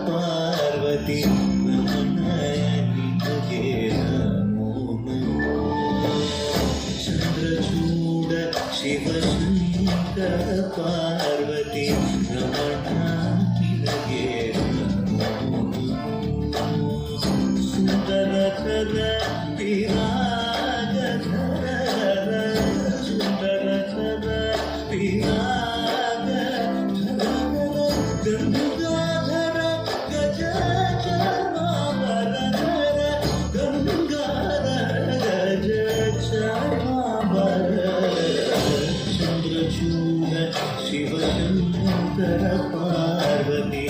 ಪಾರ್ವತಿ ನಿನಗೆ ನಮೋ ಚಂದ್ರಚೂಡ ಶಿವಶಂಕರ ಪಾರ್ವತಿ ರಮಣ ನಿನಗೆ ನಮೋ ಸುಂದರಕರ ವಿರಾಜಧರ ಸುಂದರಕರ ವಿರಾಜಧರ ಗಂಗಾಧರ ಗಜ ಚಾಮರಧರ ಗಂಗಾಧರ ಗಜ ಚಾಮರ ಚಂದ್ರಚೂಡ ಶಿವಶಂಕರ ಪಾರ್ವತಿ